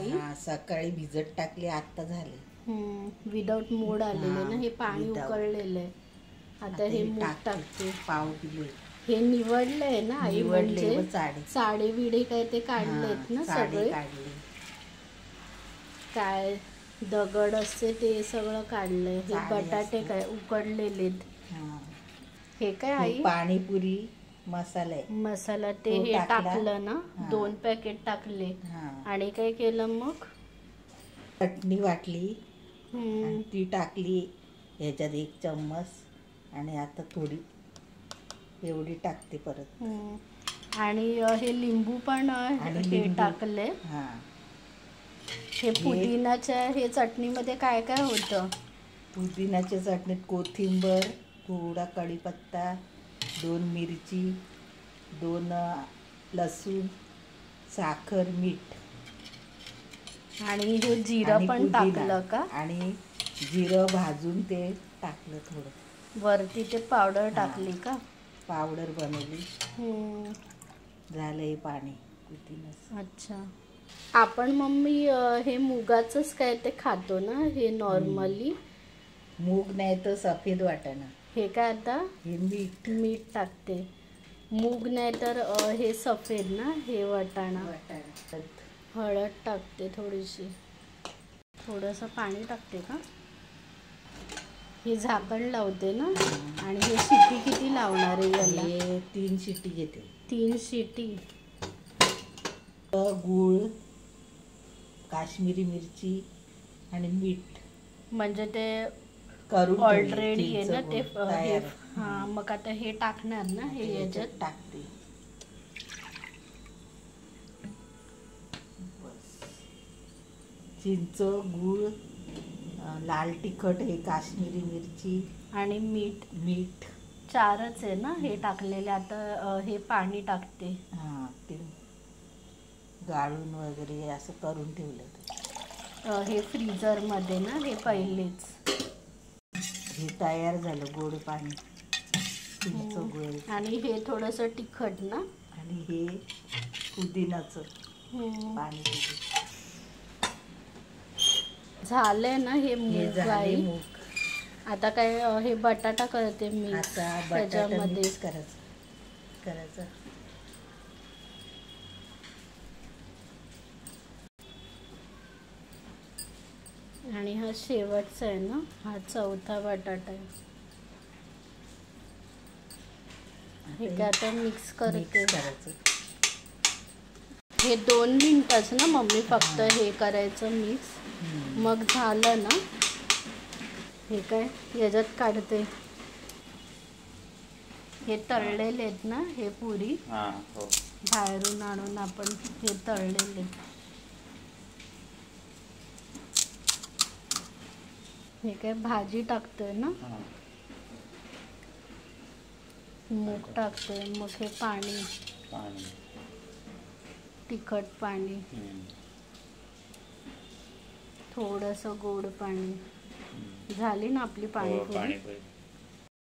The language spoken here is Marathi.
आई? सकाळी भिजत टाकली, आता झाले. विदाउट मोड आलेले ना, हे पाणी उकळलेलं आहे. आता हे मूग टाकते. पाव किलो हे निवडलंय ना आई? म्हणजे साडे विडे काय ते काढलेत ना सगळे? काय दगड असते ते सगळं काढलंय. हे बटाटे काय उकडलेलेत. हे काय आई? पाणीपुरी मसाला ते हे टाकलं ना, 2 पॅकेट टाकले. आणि काय केलं मग? चटणी वाटली, ती टाकली ह्याच्यात 1 चम्मच. आणि आता थोडी एवढी टाकते परत. आणि हे लिंबू पण हे टाकले. हे पुदिनाच्या हे चटणीमध्ये काय काय होतं? पुदिनाच्या चटणीत कोथिंबर, थोडा कढीपत्ता, 2 मिरची, 2 लसूण, साखर, मीठ. आणि हे जिरं पण टाकलं का? आणि जिरं भाजून ते टाकलं थोडं वरती. ते पावडर टाकली का? पावडर बनवली. झालं हे पाणी पुदिन्याचं. अच्छा. आपण मम्मी हे मुगाचंच काय ते खातो ना, हे नॉर्मली? मूग नाही तर सफेद वाटाणा. हे काय आता? हे मीठ टाकते. मूग नाही तर हे सफेद ना, हे वाटाणा. हळद टाकते थोडीशी. थोडंसं पाणी टाकते का? हे झाकण लावते ना. आणि हे शिटी किती लावणार आहे याला? 3 शिटी घेते. 3 शिटी. गूळ, काश्मीरी मिरची आणि मीठ. म्हणजे ते करून ऑलरेडी आहे ना ते. मग आता हे टाकणार ना, हे याच्यात टाकते. चिंच, गूळ, लाल तिखट, हे काश्मीरी मिरची आणि मीठ 4च आहे ना हे टाकलेले. आता हे पाणी टाकते. ते गाळून वगैरे असं करून ठेवलं. हे फ्रीजर मध्ये ना, हे पहिलेच. हे तयार झालं गोड पाणी. गुळ आणि हे थोडंसं तिखट ना. आणि हे पुदिनाचं पाणी. झालंय ना हे मूग आई? आता काय हे बटाटा करते मी त्याच्यामध्ये. करायचं. आणि हा शेवटचा आहे ना, हा 4था बटाटा आहे. हे काय आता मिक्स करते. हे 2 मिनिटच ना मम्मी फक्त हे करायचं मिक्स. मग झालं ना. हे काय याच्यात काढते. हे तळलेले आहेत ना हे पुरी. बाहेरून आणून आपण हे तळलेले. हे काय भाजी टाकतोय ना. मूग टाकतोय. मग हे पाणी, तिखट पाणी, थोडंसं गोड पाणी. झाली ना आपली पाणीपुरी.